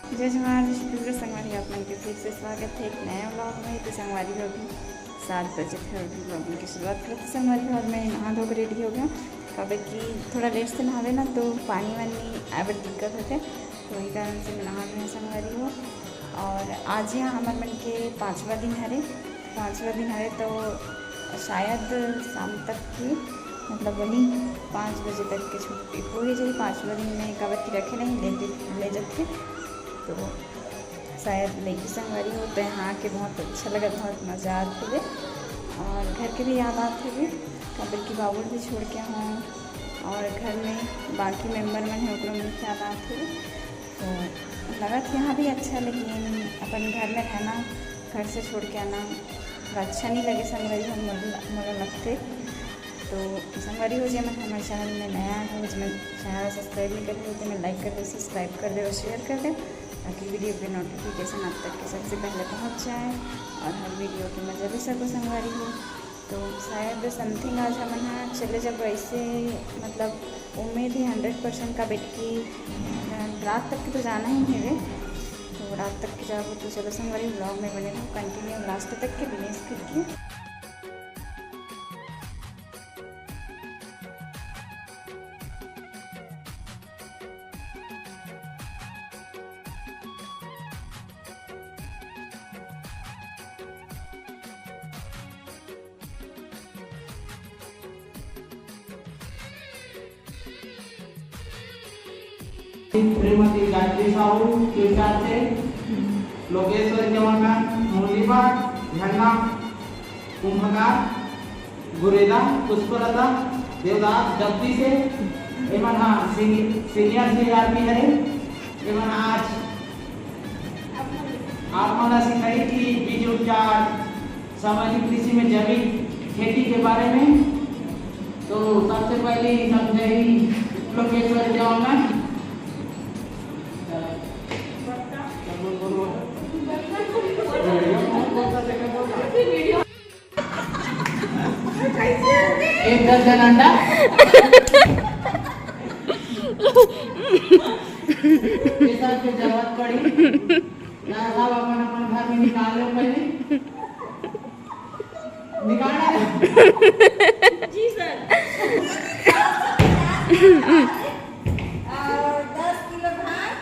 जय जवान संगवारी आप मन के फिर से स्वागत है एक नया व्लॉग में। तो संगवारी हो अभी 7 बजे थे अभी व्लॉगिंग की शुरुआत करते संगवारी। और मैं नहा धो कर रेडी हो गया कब कि थोड़ा लेट से नहावे ना तो पानी वानी आवे दिक्कत होते, तो वही कारण से नहा गए संगवारी हो। और आज यहाँ हमारे मन के 5वां दिन हरे तो शायद शाम तक की मतलब वही 5 बजे तक की छुट्टी हो ही जाए। 5वां दिन में कवर की रखे नहीं ले जाते तो शायद लेके संगवारी हो। तो यहाँ के बहुत अच्छा लगा, बहुत मज़ा आते हुए और घर के भी याद आते हुए कबर की बाबुल भी छोड़ के हूँ और घर में बाकी मेंबर मन है उनको मिल के याद आते हुए। तो लगा कि यहाँ भी अच्छा, लेकिन अपन घर में रहना घर से छोड़ के आना अच्छा नहीं लगे संगवारी हम मोला लगते। तो संगवारी हो जाए मैं हमारे चैनल में नया है, मैं चैनल सब्सक्राइब नहीं कर रही तो मैं लाइक कर दे, सब्सक्राइब कर दे और शेयर कर दे ताकि वीडियो के नोटिफिकेशन आप तक के सबसे पहले पहुंच जाए और हर वीडियो की मज़ा भी सबको संगवारी हो। तो शायद समथिंग आज हम यहाँ चले जब वैसे मतलब उम्मीद है 100% का बेट की रात तक की तो जाना ही है। तो रात तक की जाओ तो चलो संगवारी ब्लॉग में बने रहो कंटिन्यू लास्ट तक के बिना स्किप किए। श्रीमती गायत्री साहू के साथ से लोकेश्वर जवान मुरलीबाग झंडा कुंभकार गुरेदा पुष्पलता देवदास जब्दी से एवं सीनियर सीआरपी है एवं आज आप मला सिखाई कि बीज उपचार सामाजिक कृषि में जैविक खेती के बारे में। तो सबसे पहले समझे लोकेश्वर जवान एक दर्जन अंडा की जरूरत पड़ी ना साहब अपन घर में निकाल लो पहले निकालना जी सर। 10 किलो भात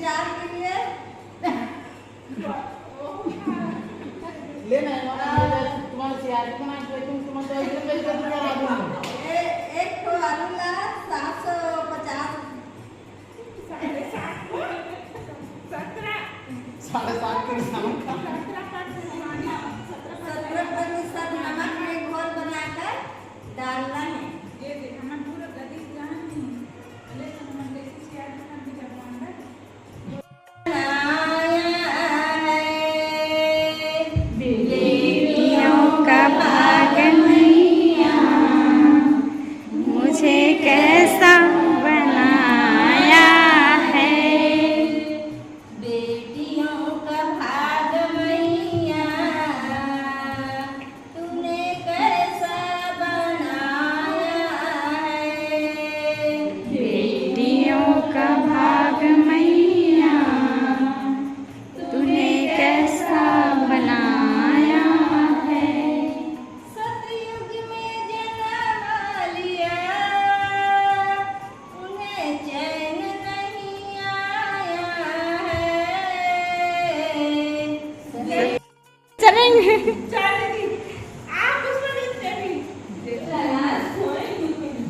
चार के लिए लेना तुम्हारे सियारी को ना तुम तो एकदम मेरी तरफ करा दूंगा। एक तो आलू ला 750 7.5 के सामान का 17% नमक में घोल बनाकर डालना है। मुझे कैसा बनाया है बेटियों का भाग मैया तूने कैसा बनाया है। बेटियों का भाग मैया तूने कैसा बनाया है। सतयुग में जन्म लिया उन्हें चैन नहीं आया है। चलेंगे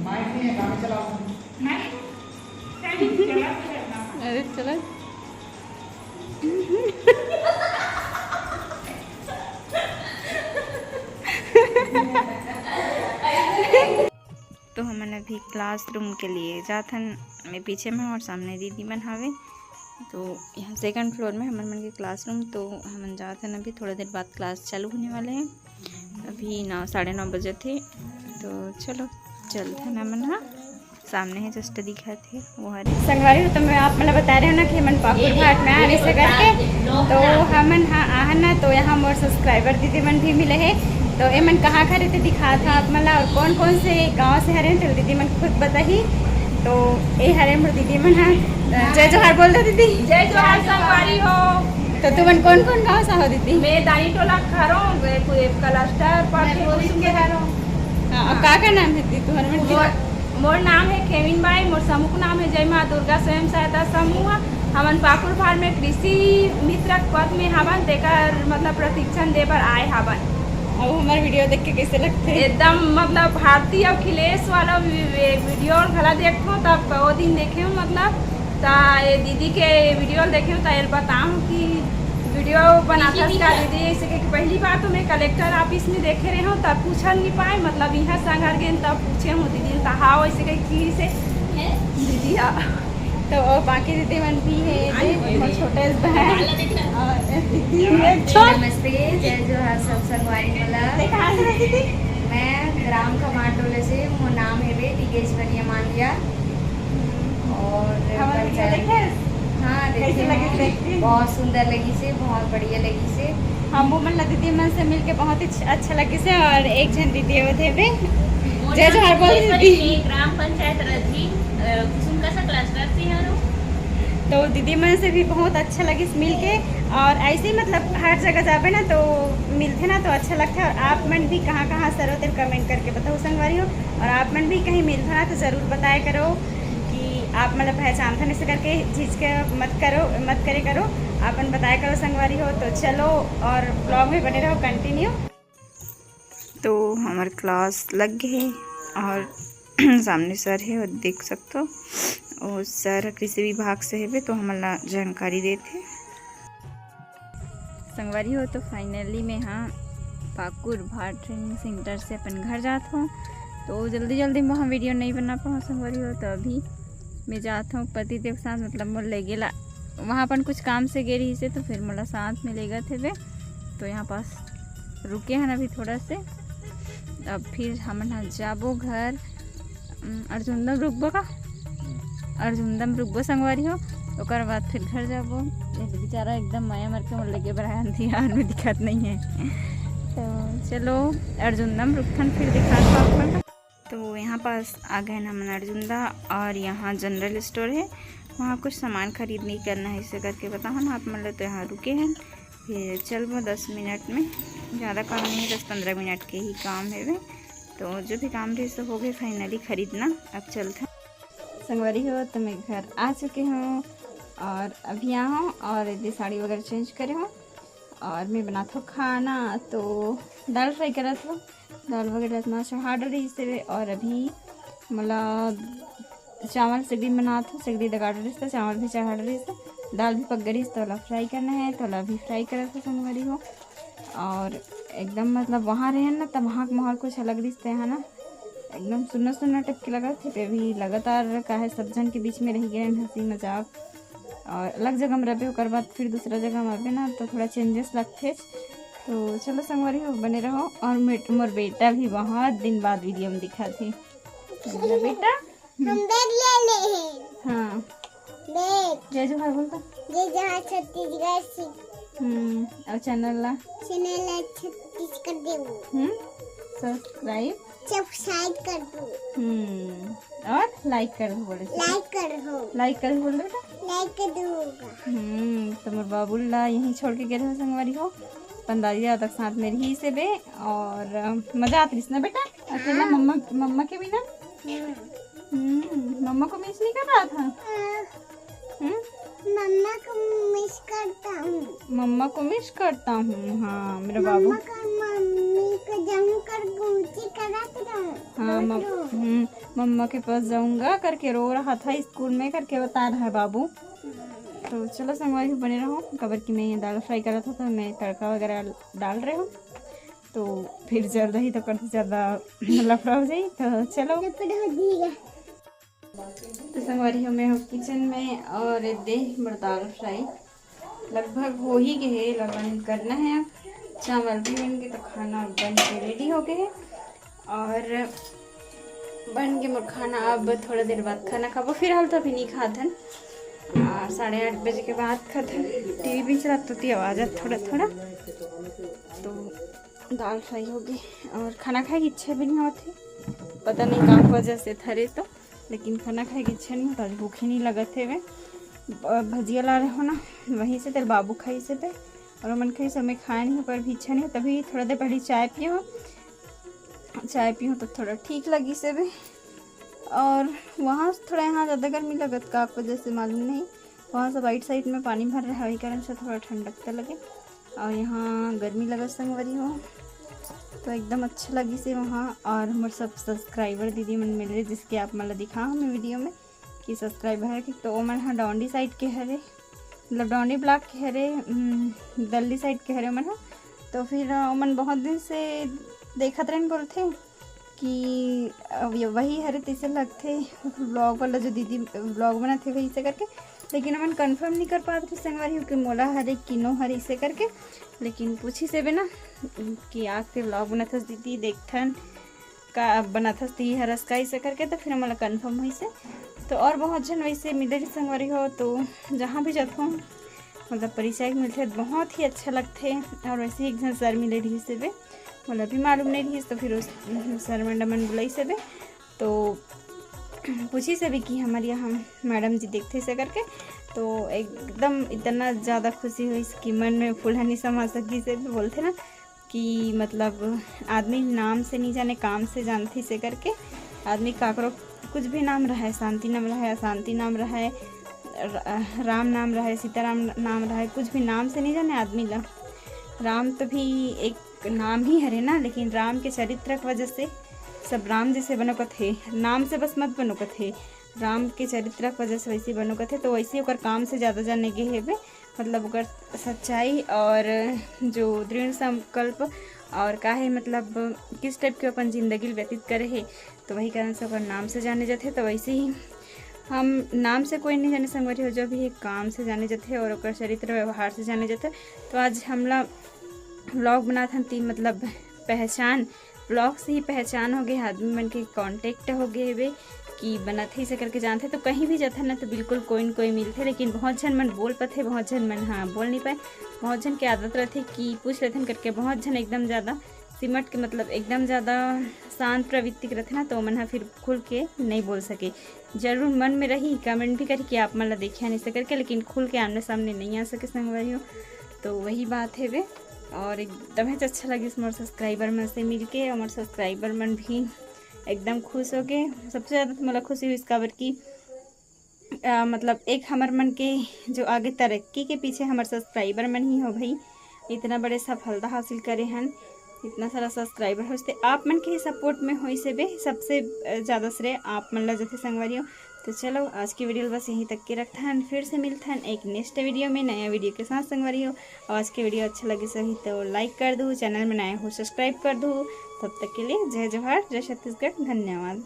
माइक नहीं है गाड़ी चलाओ अरे चलो तो हमन अभी क्लासरूम के लिए जाथन। मैं पीछे में और सामने दीदी मन हवे। तो यहाँ 2nd फ्लोर में हमन मन के क्लासरूम। तो हमन जाथन अभी थोड़ा देर बाद क्लास चालू होने वाले हैं। अभी 9 साढ़े 9 बजे थे। तो चलो चलते हैं हमन। हाँ सामने है जस्ट दिखा थे वो हरे संगवारी। तो मैं आप मतलब बता रहे हो ना कि हमन पाकुर घाट में आने से करके तो हमन हाँ आहन ना। तो यहाँ मोर सब्सक्राइबर दीदी मन भी मिले है। तो ये मन कहाँ खड़े थे दिखा था आप मला और कौन कौन से गांव से हरे तो दीदी मन खुद बताही। तो ये हरे मोर दीदी मन है जय जोहार बोल दो दीदी। जय जोहार संगवारी हो। तो तुमन कौन कौन गाँव से हो दीदी? मैं दानी टोला खरो क्लस्टर पर के हरो। अब का नाम है दीदी तुम्हारे? मोर नाम है केविन बाई, मोर समूह नाम है जय माँ दुर्गा स्वयं सहायता समूह। हमन पाकुर फार में कृषि मित्र पद में हवन देकर मतलब प्रशिक्षण दे पर आए हवन। अब हमारे वीडियो देख के कैसे लगते हैं? एकदम मतलब भारतीय अखिलेश वाला वीडियो भला देखो तब वो दिन देखे हूँ मतलब ता ये दीदी के वीडियो देखे हूँ तो बताऊँ कि वीडियो बनाता का दीदी ऐसे कि पहली बार तो मैं कलेक्टर ऑफिस में देखे रहे हूँ तब पूछ नहीं पाए मतलब यहाँ संघर गए तब पूछे हूँ दीदी कहा वैसे कहीं से दीदी। तो और बाकी दीदी मन भी है छोटे बहन नमस्ते, जय जोहार सब संगवारी मला। मैं ग्राम कमाटोले से, मोर नाम है बे टिकेश्वरी मांडिया। और हाँ देखिए बहुत सुंदर लगी से, बहुत बढ़िया लगी से। हम मतलब दीदी मन से मिलके बहुत ही अच्छा लगी से। और एक जन दीदी वो थे बे जय जोहार बोल दीदी। ग्राम पंचायत रजी कुसुमकासा क्लस्टर से हरो। तो दीदी मन से भी बहुत अच्छा लगी मिल के। और ऐसे ही मतलब हर जगह जाबे ना तो मिलते ना तो अच्छा लगता है। और आप मन भी कहाँ कहाँ सर होते कमेंट करके बताओ संगवारी हो। और आप मन भी कहीं मिलता ना तो ज़रूर बताया करो कि आप मतलब पहचानते नहीं से करके झिझके मत करे करो आपन बताया करो संगवारी हो। तो चलो और ब्लॉग में बने रहो कंटिन्यू। तो हमारे क्लास लग गए और सामने सर है और देख सकते हो और सर कृषि विभाग से है तो हमारा जानकारी देते संगवारी हो। तो फाइनली मैं हाँ पाकुर भार ट्रेनिंग सेंटर से अपन घर जाता हूँ। तो जल्दी में हम वीडियो नहीं बना पाऊँ संगवारी हो। तो अभी मैं जाता हूँ पति देव साथ मतलब मोर ले गेला वहाँ अपन कुछ काम से गे रही से तो फिर मोला साथ में ले गए थे वे। तो यहाँ पास रुके हैं अभी थोड़ा से। अब फिर हम जाबो घर अर्जुनदम रुकबो का अर्जुनदम रुकबो संगवारी हो। ओकर बाद फिर घर जाबो। बेचारा एकदम माया मर के मोर लगे बरान ध्यान में दिक्कत नहीं है। तो चलो अर्जुनदम रुकथन फिर दिखाता आपको। तो यहाँ पास आ गए ना मन अर्जुनदा और यहाँ जनरल स्टोर है वहाँ कुछ सामान खरीदने करना है इसे करके बताओ ना आप मतलब। तो यहाँ रुके हैं फिर चलो 10 मिनट में ज़्यादा काम नहीं है 10-15 मिनट के ही काम है वे। तो जो भी काम रहे सो हो गए फाइनली खरीदना। अब चलते संगवारी हो। तो मैं घर आ चुके हूँ और अभी यहाँ हूँ और यदि साड़ी वगैरह चेंज करे हूँ और मैं बनाता हूँ खाना। तो दाल फ्राई करा था दाल वगैरह इतना चढ़ा रही से। और अभी मतलब चावल सिगड़ी बना था सिगड़ी लगा रही था चावल भी चढ़ा रही था दाल भी पक गई तो वाला फ्राई करना है तो वाला भी फ्राई करा था संगवारी हो। और एकदम मतलब वहाँ रहे ना तब वहाँ का माहौल कुछ अलग रिश्ते है ना एकदम सुन्ना टपके लगा थे पे भी लगातार का है सब जन के बीच में रह गए हंसी मजाक। और अलग जगह में रहे होकर बाद फिर दूसरा जगह में आवे ना तो थोड़ा चेंजेस लगते। तो चलो संगवारी हो बने रहो। और मोर बेटा भी बहुत दिन बाद वीडियो में दिखा थे बेटा हम बैग ले ले हैं। हाँ बैग जय जोहार बोलता जय जोहार छत्तीसगढ़ से। और चैनल ला छत्तीसगढ़ देवो सब्सक्राइब कर दो और लाइक कर दो बोले लाइक कर बोल दो लाइक कर दूंगा। तो मोर बाबूला यहीं छोड़ के गए हो संगवारी हो 15 तक साथ में रही से बे। और मजा आती ना बेटा अकेला मम्मा के बिना। मम्मा को मिस नहीं कर रहा था? मम्मा को मिस करता हूँ। मम्मा को मिस करता हूँ। हाँ मेरा बाबू मम्मी को जमकर गुमती कराता हूँ। हाँ मम्मा के पास जाऊंगा करके रो रहा था स्कूल में करके बता रहा है बाबू। तो चलो संगवारी बने रहो कबर की मैं दाल फ्राई कर रहा था तो मैं तड़का वगैरह डाल रही हूँ। तो फिर ज़्यादा ही तो करते ज़्यादा लफड़ा हो जाए। तो चलो तो संगवारी हो मैं हूँ किचन में और देख बड़ दाल फ्राई लगभग हो ही गए लगन करना है। अब चावल भी बन गए तो खाना बन के रेडी हो गए। और बन के मोर खाना अब थोड़ा देर बाद खाना खाबो फिर हाल तो अभी नहीं खाथन 8:30 बजे के बाद खाथन। टीवी भी चलाते थी आवाज़ थोड़ा तो दाल फ्राई होगी और खाना खाए की इच्छा भी नहीं होती पता नहीं क्या वजह से थरे। तो लेकिन खाना खाए की इच्छा नहीं होता, भूख ही नहीं लगत है। वे भजिया ला रहे हो ना, वहीं से तेरे बाबू खाई से पे और मन खाई समय खाए नहीं हो, पर भी इच्छा नहीं हो। तभी थोड़ा देर पहले चाय पियो तो थोड़ा ठीक लगी से भी। और वहाँ थोड़ा यहाँ ज़्यादा गर्मी लगत का वजह से मालूम नहीं, वहाँ से वाइट साइड में पानी भर रहा है, वही कारण से थोड़ा ठंडकता लगे। और यहाँ गर्मी लगत संगवारी हो तो एकदम अच्छा लगी से वहाँ। और हमारे सब सब्सक्राइबर दीदी मन मिले, जिसके आप मतलब दिखा हमें वीडियो में कि सब्सक्राइबर है कि तो मन हाँ डौंडी साइड के हरे, मतलब डौंडी ब्लॉक के हरे, दिल्ली साइड के हरे मन। तो फिर मन बहुत दिन से देखत रहन बोलते कि वही हरे तैसे लगते ब्लॉग वाला जो दीदी ब्लॉग बनाते वही से करके, लेकिन मन कंफर्म नहीं कर पाते संगवारी हो कि मोला हरे कि नो हरे इसे करके। लेकिन पूछी से भी ना कि आग के ब्लॉग बनाथस दीदी देखथन का बनाथस ती हरस का इसे करके, तो फिर मोला कंफर्म हुई से। तो और बहुत जन वैसे मिले संगवारी हो, तो जहाँ भी जाता हूँ मतलब परिचय मिलते बहुत ही अच्छा लगते। और वैसे ही एक जन सर मिले रही से भी, मतलब भी मालूम नहीं रही, तो फिर उस सर मैडम बुलाई से भी तो पूछी से भी कि हमारे यहाँ मैडम जी देखते से करके। तो एकदम इतना ज़्यादा खुशी हुई कि मन में फुलहनी समा सकी से भी बोलते ना कि मतलब आदमी नाम से नहीं जाने काम से जानती से करके। आदमी काकरो कुछ भी नाम रहा है, शांति नाम रहा है, अशांति नाम रहा है, राम नाम रहा है, सीताराम नाम रहा है, कुछ भी नाम से नहीं जाने आदमी ला। राम तो भी एक नाम ही हरे ना, लेकिन राम के चरित्र की वजह से सब राम जैसे बनो का थे, नाम से बस मत बनो का थे, राम के चरित्र की वजह से वैसे बनो का थे। तो वैसे ओकर काम से ज़्यादा जाने के हेबे, मतलब ओकर सच्चाई और जो दृढ़ संकल्प और का है मतलब किस टाइप के अपन जिंदगी व्यतीत करे है, तो वही कारण से ओकर नाम से जाने जाते। तो वैसे ही हम नाम से कोई नहीं जाने संगवारी हो, जो भी है काम से जाने जाते और ओकर चरित्र व्यवहार से जाने जाते। तो आज हमला व्लॉग बनाथन ती मतलब पहचान, ब्लॉग से ही पहचान हो गए, आदमी मन के कांटेक्ट हो गए वे कि बनाते से करके जानते। तो कहीं भी जाते ना तो बिल्कुल कोई न कोई मिलते, लेकिन बहुत जन मन बोल पाते, बहुत जन मन हाँ बोल नहीं पाए। बहुत जन की आदत रहती कि पूछ लेते करके, बहुत जन एकदम ज़्यादा सिमट के मतलब एकदम ज़्यादा शांत प्रवृत्ति के रहते ना, तो मन फिर खुल के नहीं बोल सके। जरूर मन में रही कमेंट भी करी कि आप मतलब देखिए नहीं से करके, लेकिन खुल के आमने सामने नहीं आ सके संगवारी हो। तो वही बात है वे। और एकदम ही अच्छा लगी हमारे सब्सक्राइबर मन से मिल के, हमारे सब्सक्राइबर मन भी एकदम खुश हो गए। सबसे ज़्यादा तो मतलब खुशी हुई इस काबर की मतलब एक हमार मन के जो आगे तरक्की के पीछे हमारे सब्सक्राइबर मन ही हो भाई, इतना बड़े सफलता हासिल करे हैं, इतना सारा सब्सक्राइबर हो, उससे आप मन के ही सपोर्ट में हो से भी सबसे ज़्यादा श्रेय आप मन ला जैसे संगवारी हो। तो चलो आज की वीडियो बस यहीं तक के रखता है, फिर से मिलता है एक नेक्स्ट वीडियो में नया वीडियो के साथ संगवारी हो। आज की वीडियो अच्छा लगे सही तो लाइक कर दो, चैनल में नया हो सब्सक्राइब कर दो। तब तक के लिए जय जोहार, जय छत्तीसगढ़, धन्यवाद।